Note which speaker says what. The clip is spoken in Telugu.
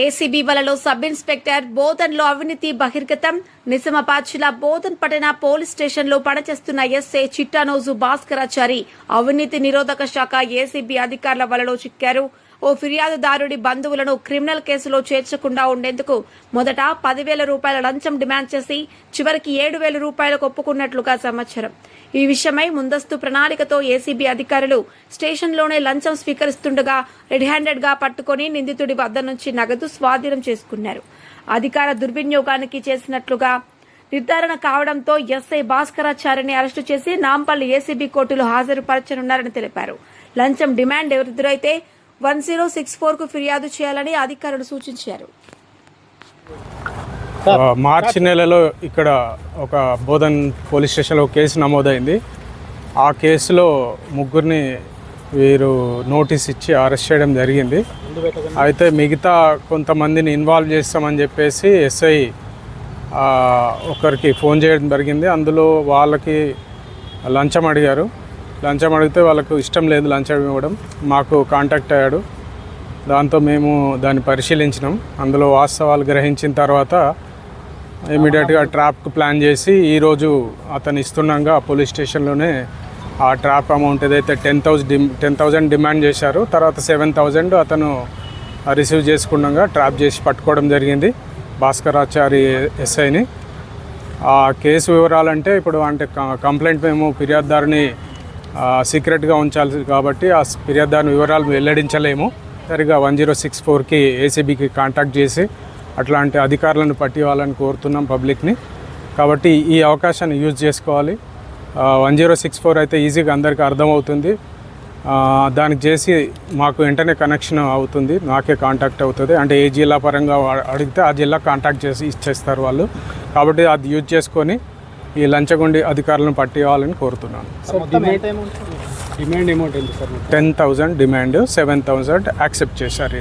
Speaker 1: ఏసీబీ వలలో సబ్ ఇన్స్పెక్టర్ బోధన్లో అవినీతి బహిర్గతం. నిజామాబాద్ జిల్లా బోధన్ పట్టణ పోలీస్ స్టేషన్లో పనిచేస్తున్న ఎస్ఐ చిట్టానోజు భాస్కరాచారి అవినీతి నిరోధక శాఖ ఏసీబీ అధికారుల వలలో చిక్కారు. ఓ ఫిర్యాదుదారుడి బంధువులను క్రిమినల్ కేసులో చేర్చకుండా ఉండేందుకు మొదట 10,000 రూపాయల లంచం డిమాండ్ చేసి చివరికి 7,000 రూపాయలకు ఒప్పుకున్నట్లుగా సమాచారం. ఈ విషయమై ముందస్తు ప్రణాళికతో ఏసీబీ అధికారులు స్టేషన్లోనే లంచం స్వీకరిస్తుండగా రెడ్ హ్యాండెడ్ గా పట్టుకుని నిందితుడి వద్ద నుంచి నగదు స్వాధీనం చేసుకున్నారు. అధికార దుర్వినియోగానికి చేసినట్లుగా నిర్ధారణ కావడంతో ఎస్ఐ భాస్కరాచారిని అరెస్టు చేసి నాంపల్లి ఏసీబీ కోర్టులో హాజరుపరచనున్నారని తెలిపారు. లంచం డిమాండ్ ఎదురైతే 1064 కు ఫిర్యాదు చేయాలని అధికారులు సూచించారు.
Speaker 2: మార్చి నెలలో ఇక్కడ ఒక బోధన్ పోలీస్ స్టేషన్లో కేసు నమోదైంది. ఆ కేసులో ముగ్గురిని వీరు నోటీస్ ఇచ్చి అరెస్ట్ చేయడం జరిగింది. అయితే మిగతా కొంతమందిని ఇన్వాల్వ్ చేస్తామని చెప్పేసి ఎస్ఐ ఒకరికి ఫోన్ చేయడం జరిగింది. అందులో వాళ్ళకి లంచం అడిగారు. లంచం అడిగితే వాళ్ళకు ఇష్టం లేదు లంచం ఇవ్వడం. మాకు కాంటాక్ట్ అయ్యాడు. దాంతో మేము దాన్ని పరిశీలించినాం. అందులో వాస్తవాలు గ్రహించిన తర్వాత ఇమీడియట్గా ట్రాప్కు ప్లాన్ చేసి ఈరోజు అతను ఇస్తుండగా పోలీస్ స్టేషన్లోనే ఆ ట్రాప్ అమౌంట్ ఏదైతే 10,000 డిమాండ్ చేశారో తర్వాత 7,000 అతను రిసీవ్ చేసుకుండగా ట్రాప్ చేసి పట్టుకోవడం జరిగింది భాస్కరాచారి ఎస్ఐని. ఆ కేసు వివరాలంటే ఇప్పుడు అంటే కంప్లైంట్ మేము ఫిర్యాదుదారుని సీక్రెట్గా ఉంచాలి కాబట్టి ఆ ఫిర్యాదుదారుని వివరాలు వెల్లడించలేము. సరిగా 1064కి ఏసీబీకి కాంటాక్ట్ చేసి అట్లాంటి అధికారులను పట్టివ్వాలని కోరుతున్నాం పబ్లిక్ని. కాబట్టి ఈ అవకాశాన్ని యూజ్ చేసుకోవాలి. 1064 అయితే ఈజీగా అందరికీ అర్థమవుతుంది. దానికి చేసి మాకు వెంటనే కనెక్షన్ అవుతుంది, నాకే కాంటాక్ట్ అవుతుంది. అంటే ఏ జిల్లా పరంగా అడిగితే ఆ జిల్లా కాంటాక్ట్ చేసి ఇచ్చేస్తారు వాళ్ళు. కాబట్టి అది యూజ్ చేసుకొని ఈ లంచగొండి అధికారులను పట్టివ్వాలని కోరుతున్నాను.
Speaker 3: డిమాండ్ అమౌంట్ ఎంత సార్?
Speaker 2: 10,000 డిమాండ్, 7,000 యాక్సెప్ట్ చేశారు.